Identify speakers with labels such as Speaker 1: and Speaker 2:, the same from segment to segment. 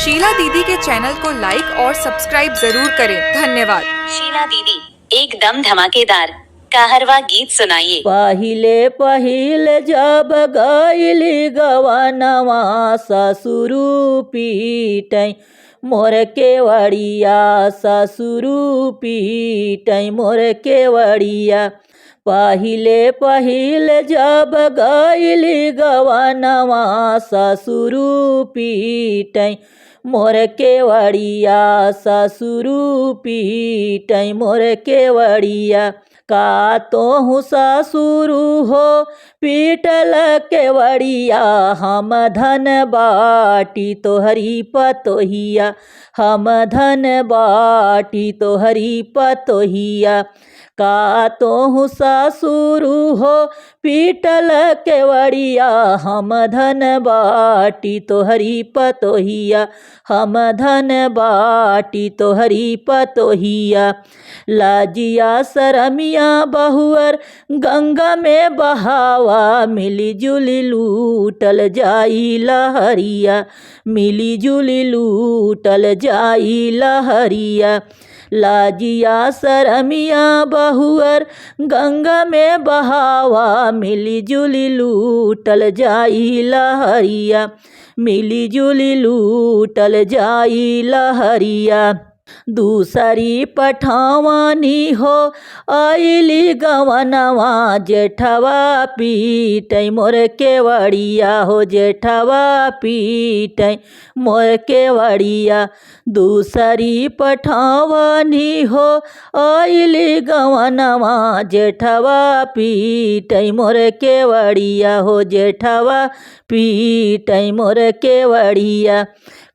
Speaker 1: शीला दीदी के चैनल को लाइक और सब्सक्राइब जरूर करें। धन्यवाद।
Speaker 2: शीला दीदी एकदम धमाकेदार कहरवा गीत सुनाइए।
Speaker 3: पहिले पहिले जब गईली गवनवा ससुरु पीटै मोर केवड़िया, ससुरु पीटै मोर केवड़िया। पहिले पहिले जब गईली गवनवा ससुरु पीटै मोर केवड़िया, ससुरु पीटै मोर केवड़िया। का तोहू ससुरु हो पीटल केवड़िया, हम धन बाटी तोहरी पतोहिया, हम धन बाटी तोहरी पतोहिया। का तोहू ससुरु हो पीटल केवड़िया, हम धन बाटी तोहरी पतोहिया, हम धन बाटी तोहरी पतोहिया। लाजिया शरमिया बहुअर गंगा में बहावा, मिली जुली लूटल जाई लहरिया, मिली जुली लूटल जाई लहरिया। लाजिया शरमिया बहुअर गंगा में बहावा, मिली जुली लूटल जाई लहरिया, मिली जुली लूटल जाई लहरिया। दूसरी पठावानी हो आइली गवनवा, जेठवा पीटै मोर केवड़िया हो, जेठवा पीटै मोर केवड़िया। दूसरी पठावानी हो आइली गवनवा, जेठवा पीटै मोर केवड़िया हो, जेठवा पीटै मोर केवड़िया।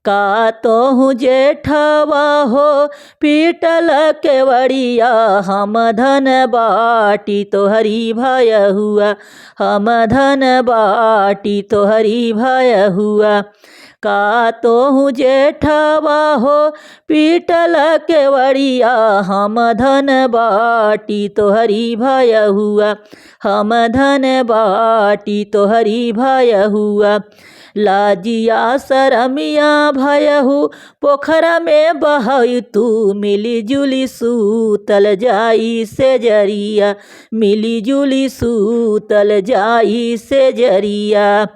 Speaker 3: का तोहू जेठवा हो पीटल केवड़िया, हम धन बाटी तोहरी भय हुआ, हम धन बाटी तोहरी भय हुआ। का तोहू जेठवा हो पीटल केवड़िया, हम धन बाटी तोहरी भय हुआ, हम धन बाटी तोहरी भय हुआ। लाजिया शरमिया भयहु पोखरा में बहई तू, मिली जुली सूतल जाई से जरिया, मिली जुली सूतल जाई से जरिया।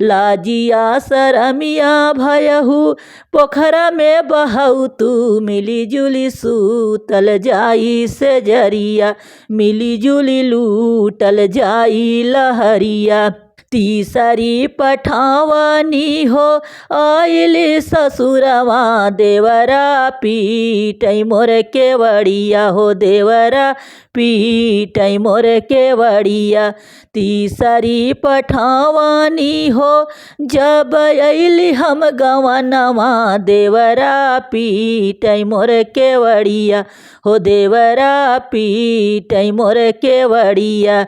Speaker 3: लाजिया शरमिया भयहु पोखरा में बहऊ तू, मिली जुली सूतल जाई से जरिया, मिली जुली लूटल जाई लहरिया। तीसरी पठावानी हो आइली ससुरवा, देवरा पीटै मोर केवड़िया हो, देवरा पीटै मोर केवड़िया। तीसरी पठावानी हो जब अइली हम गवनवा, देवरा पीटै मोर केवड़िया हो, देवरा पीटै मोर केवड़िया।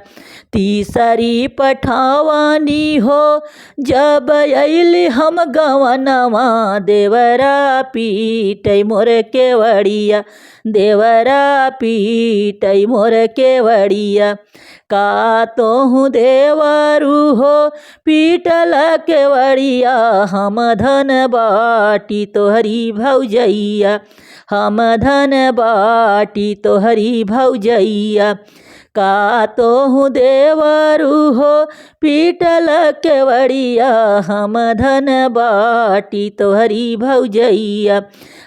Speaker 3: तीसरी पठावानी हो जब अइली हम गवनवा, देवरा पीटै मोर केवड़िया, देवरा पीटै मोर केवड़िया। का तोहू देवरू हो पीटल केवड़िया, हम धन बाटी तोहरी भौजैया, हम धन बाटी तोहरी भौजैया। का तोहू देवरू हो पीटल केवड़िया, हम धन बाटी तोहरी भौजैया,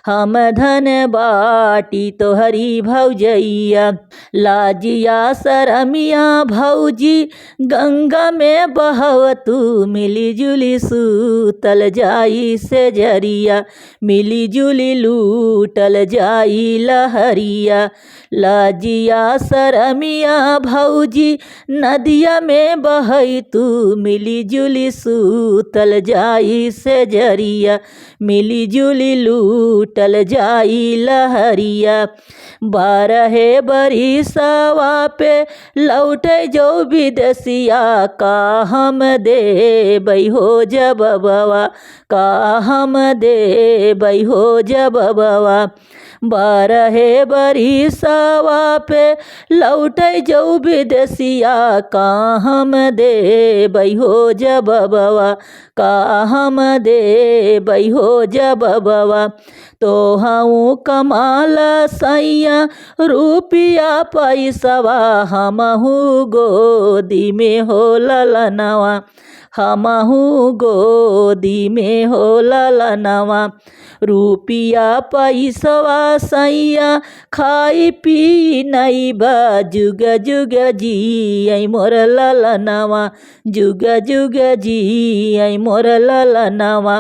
Speaker 3: हम धन बाटी तोहरी भौजैया। लाजिया शरमिया भौजी गंगा में बहव तू, मिली जुली सूतल जाई से जरिया, मिली जुली लूटल जाई लहरिया। लाजिया शरमिया भौजी नदिया में बहई तू, मिली जुली सूतल जाई से जरिया, मिली जुली लूटल जाई लहरिया। बारहे बरिसवा पे लौटे जो विदेशिया, का हम देबै हो जबवा, का हम देबै हो जबवा। बारहे बरिसवा पे लौटै जऊ विदेशिया का हम देबै हो जबबवा का हम देबै हो जबबवा तोहू कमाल सैया रुपिया पैसवा हमहू गोदी में हो ललनवा हमहू गोदी में हो ललनवा रुपिया पैसवा सैया खाई पी नहीं बा जुग जुग जी आई मोर ललनवा जुग जुग जी आई मोर ललनवा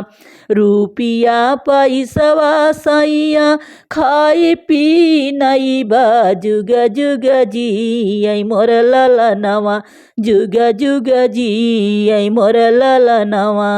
Speaker 3: रुपिया पैसवा सैया खाई पी नहीं बा जुग जुग जी आई मोर ललनवा जुग जुग जी आई मोर ललनवा।